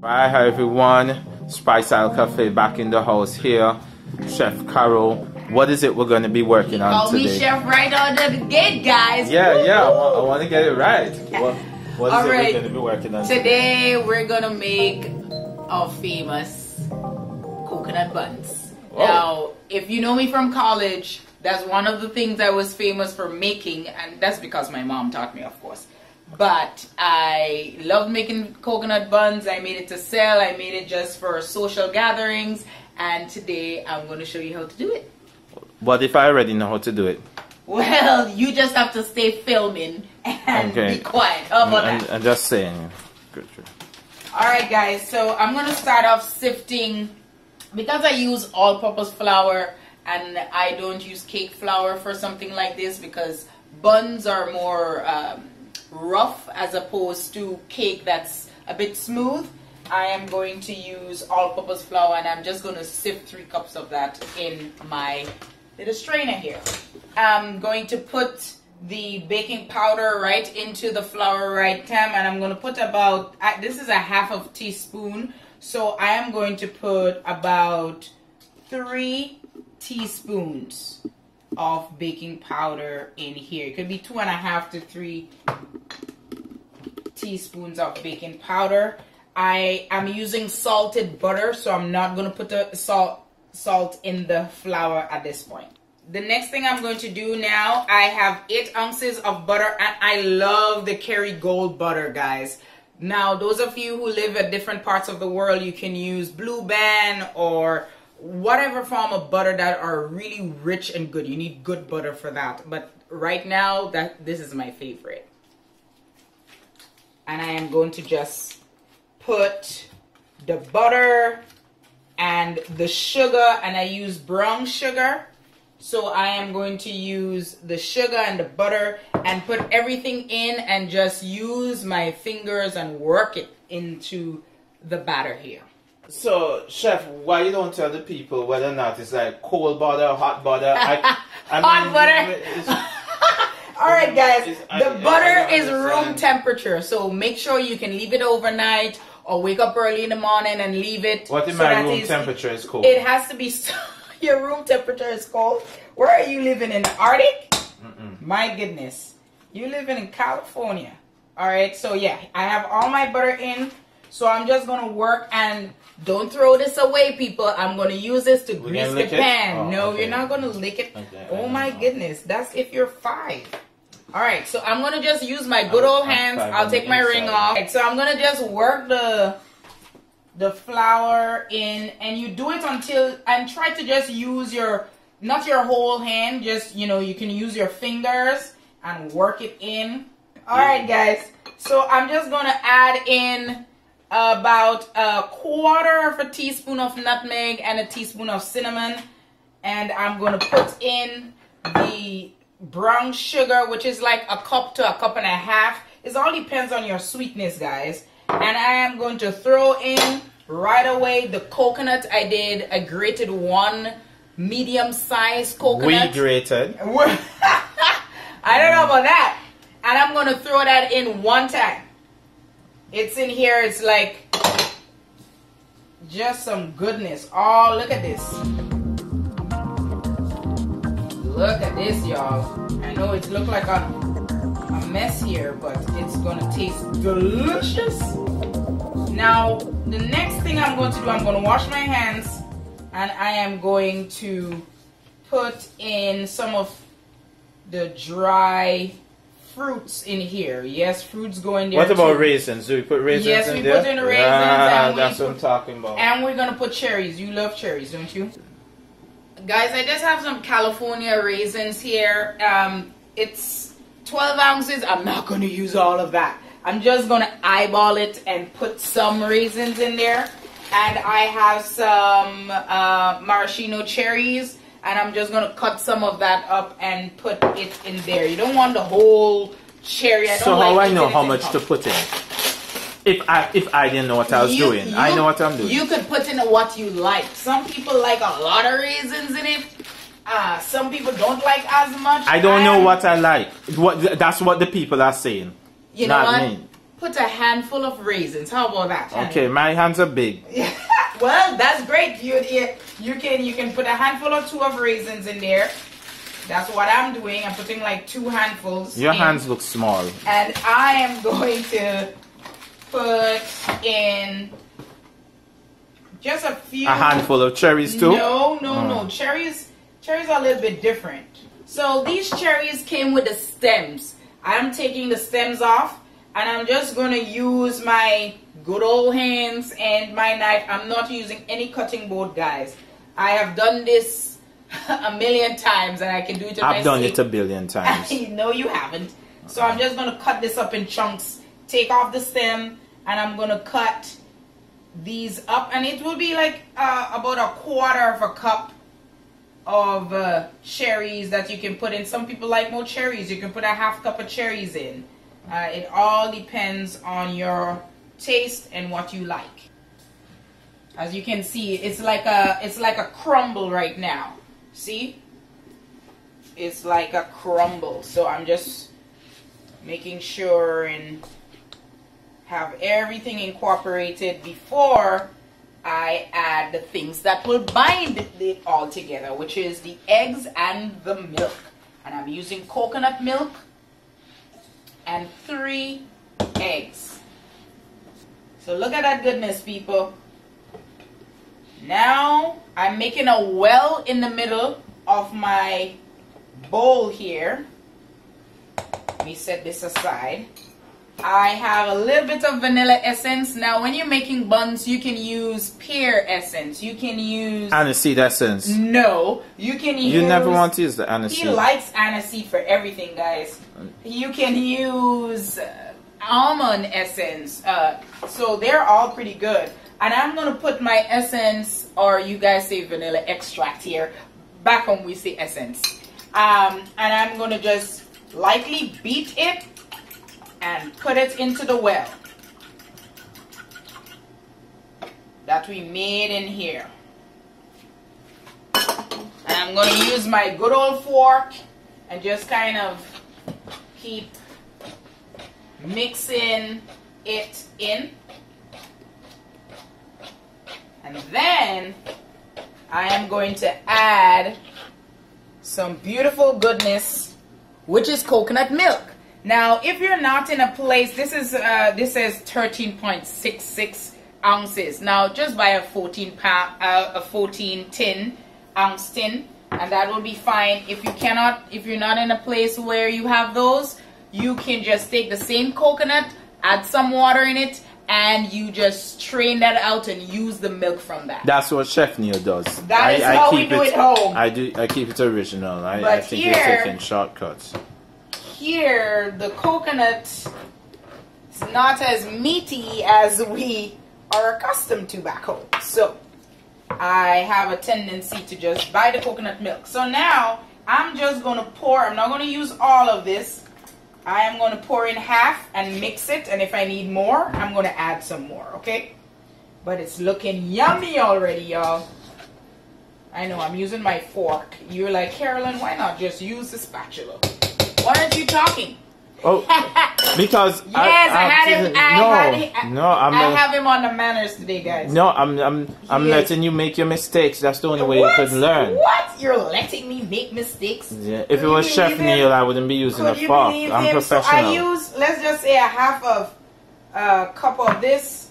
Hi everyone, Spice Isle Cafe back in the house here. Chef Carol, what is it we're going to be working on today? Call me Chef right out of the gate, guys. Yeah, I want to get it right. What is it we're going to be working on today? We're going to make our famous coconut buns. Oh. Now, if you know me from college, that's one of the things I was famous for making, and that's because my mom taught me, of course. But I loved making coconut buns. I made it to sell. I made it just for social gatherings. And today I'm going to show you how to do it. What if I already know how to do it? Well, you just have to stay filming and be quiet. How about that? I'm just saying. Good. Alright guys, so I'm going to start off sifting. Because I use all-purpose flour and I don't use cake flour for something like this because buns are more rough as opposed to cake that's a bit smooth. I am going to use all-purpose flour and I'm just going to sift 3 cups of that in my little strainer here. I'm going to put the baking powder right into the flour right time, and I'm going to put about, this is a half of teaspoon, so I am going to put about 3 teaspoons of baking powder in here. It could be 2.5 to 3 teaspoons of baking powder. I am using salted butter, so I'm not going to put the salt in the flour at this point. The next thing I'm going to do now, I have 8 ounces of butter, and I love the Kerrygold butter, guys. Now, those of you who live at different parts of the world, you can use Blue Band or whatever form of butter that are really rich and good. You need good butter for that. But right now, this is my favorite. And I am going to just put the butter and the sugar, and I use brown sugar. So I am going to use the sugar and the butter and put everything in and just use my fingers and work it into the batter here. So, Chef, why you don't tell the people whether or not it's like cold butter or hot butter? Hot butter? Alright guys, the butter is room temperature, so make sure you can leave it overnight or wake up early in the morning and leave it. What if my room temperature is cold? It has to be, your room temperature is cold. Where are you living, in the Arctic? My goodness. You living in California. Alright, so yeah, I have all my butter in, so I'm just going to work, and don't throw this away, people. I'm going to use this to grease the pan. Oh, no, okay. You're not going to lick it. Okay, oh my goodness, that's if you're 5. Alright, so I'm going to just use my good old hands. I'll take my ring off. Right, so I'm going to just work the flour in, and you do it until, and try to just use your, not your whole hand, just, you know, you can use your fingers and work it in. Alright guys, so I'm just going to add in about 1/4 teaspoon of nutmeg and a teaspoon of cinnamon, and I'm going to put in the brown sugar, which is like 1 cup to 1.5 cups. It all depends on your sweetness, guys. And I am going to throw in right away the coconut. I grated 1 medium-sized coconut. We grated. I don't know about that. And I'm going to throw that in one time. It's in here. It's like just some goodness. Oh, look at this. Look at this, y'all. I know it looks like a mess here, but it's gonna taste delicious. Now, the next thing I'm going to do, I'm going to wash my hands, and I am going to put in some of the dry fruits in here. Yes, fruits go in there. What about raisins? Do we put raisins in there? Yes, we put in raisins. And that's what I'm talking about. And we're going to put cherries. You love cherries, don't you? Guys, I just have some California raisins here. It's 12 ounces. I'm not going to use all of that. I'm just going to eyeball it and put some raisins in there. And I have some maraschino cherries. And I'm just going to cut some of that up and put it in there. You don't want the whole cherry. So how I know how much to put in? If I didn't know what I was doing. I know what I'm doing. You could put in what you like. Some people like a lot of raisins in it. Some people don't like as much. I don't know what I like. That's what the people are saying. You know what? Me. put a handful of raisins. How about that? Okay, my hands are big. Well, that's great. You can put a handful or 2 of raisins in there. That's what I'm doing. I'm putting like 2 handfuls. Your hands look small. And I am going to put in just a few. A handful of cherries too? No. Cherries are a little bit different. So these cherries came with the stems. I'm taking the stems off, and I'm just going to use my good old hands and my knife. I'm not using any cutting board, guys. I have done this a million times, and I can do it. I've done it a billion times. No, you haven't. So I'm just going to cut this up in chunks. Take off the stem, and I'm going to cut these up, and it will be like about a quarter of a cup of cherries that you can put in. Some people like more cherries. You can put a half cup of cherries in. It all depends on your taste and what you like. As you can see, it's like a crumble right now. See, it's like a crumble. So I'm just making sure and have everything incorporated before I add the things that will bind it all together, which is the eggs and the milk. And I'm using coconut milk and 3 eggs. So look at that goodness, people. Now I'm making a well in the middle of my bowl here. Let me set this aside. I have a little bit of vanilla essence. Now, when you're making buns, you can use pear essence. You can use aniseed essence. No, you can use. You never want to use the aniseed. He likes aniseed for everything, guys. You can use almond essence. So they're all pretty good. And I'm gonna put my essence, or you guys say vanilla extract here. Back home we say essence. And I'm gonna just lightly beat it and put it into the well that we made in here. And I'm going to use my good old fork and just kind of keep mixing it in. And then I am going to add some beautiful goodness, which is coconut milk. Now, if you're not in a place, this says 13.66 ounces. Now, just buy a 14 ounce tin, and that will be fine. If you're not in a place where you have those, you can just take the same coconut, add some water in it, and you just strain that out and use the milk from that. That's what Chef Neil does. That is how we do it home. I keep it original. I think you're taking shortcuts. Here, the coconut is not as meaty as we are accustomed to back home. So, I have a tendency to just buy the coconut milk. So now, I'm just going to pour. I'm not going to use all of this. I am going to pour in half and mix it. And if I need more, I'm going to add some more, okay? But it's looking yummy already, y'all. I know, I'm using my fork. You're like, Carolyn, why not just use the spatula? Why aren't you talking? Oh, because yes, I have him on the manners today, guys. No, I'm letting you make your mistakes. That's the only way you could learn. What? You're letting me make mistakes? Yeah. If it was Chef Neil, I wouldn't be using a fork. I'm professional. So I use, let's just say, a half of a cup of this.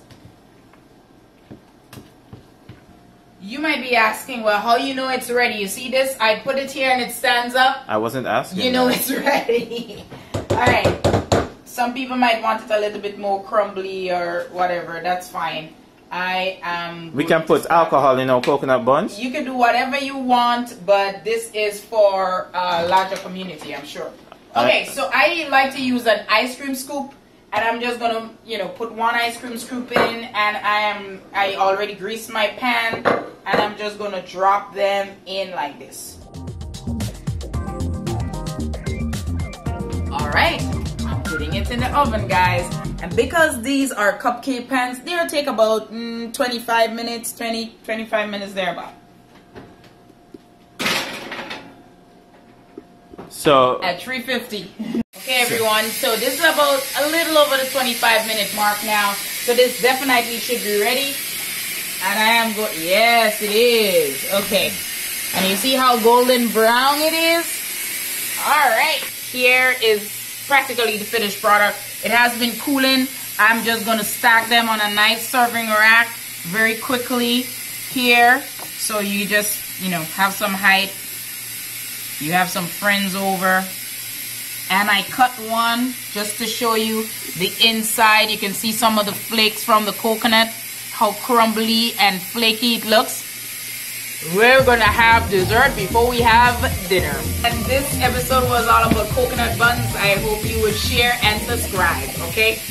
You might be asking, well, how you know it's ready? You see this? I put it here and it stands up. I wasn't asking. You know it's ready. Alright. Some people might want it a little bit more crumbly or whatever. That's fine. We can put alcohol in our coconut buns. You can do whatever you want, but this is for a larger community, I'm sure. Okay, so I like to use an ice cream scoop. And I'm just gonna, put 1 ice cream scoop in, and I already greased my pan, and I'm just gonna drop them in like this. All right, I'm putting it in the oven, guys. And because these are cupcake pans, they'll take about 25 minutes, 25 minutes thereabout. So at 350. Okay, everyone, so this is about a little over the 25-minute mark now. So this definitely should be ready. And I am good. Yes, it is. Okay. And you see how golden brown it is? Alright. Here is practically the finished product. It has been cooling. I'm just going to stack them on a nice serving rack very quickly here. So you just, you know, have some height. You have some friends over. And I cut one just to show you the inside. You can see some of the flakes from the coconut, how crumbly and flaky it looks. We're gonna have dessert before we have dinner. And this episode was all about coconut buns. I hope you would share and subscribe, okay?